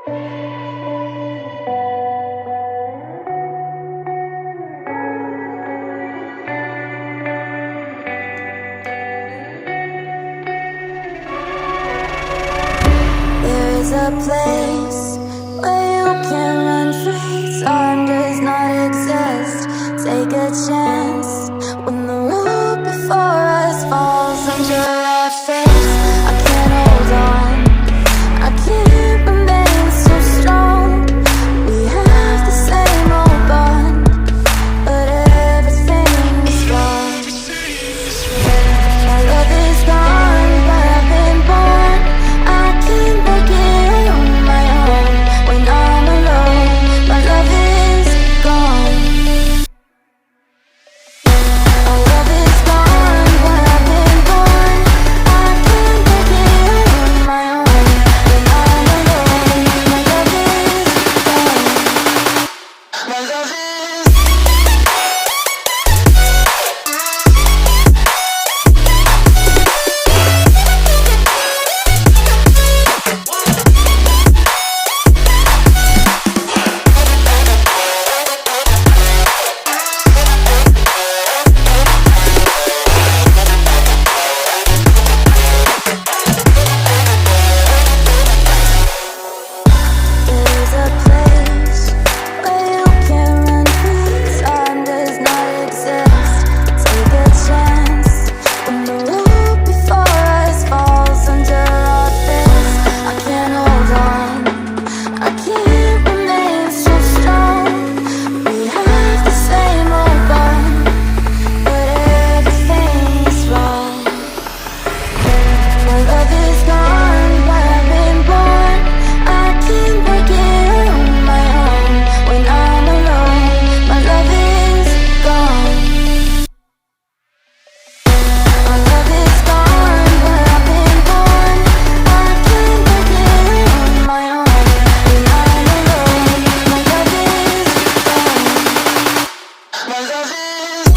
There's a place where you can run free. Time does not exist. Take a chance when the road before us falls under our face. I can't hold on, I can't remain so strong. We have the same old bond, but everything is wrong. My love is gone, but I've been born. I can't make it on my own. When I'm alone, my love is gone. My love is gone, but I've been born. I can't make it on my own. When I'm alone, my love is gone. My love is There's a place where you can run free. Time does not exist. Take a chance when the road before us falls under our face. I can't hold on, I can't remain so strong. We have the same old bond, but everything's wrong. My love is gone, but I've been born. I can't break it on my own. When I'm alone, my love is gone. My love is gone, but I've been born. I can't break it on my own. When I'm alone, my love is gone. My love is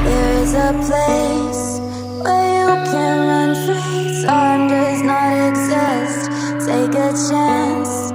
There's a place where you can run free. Time does not exist. Take a chance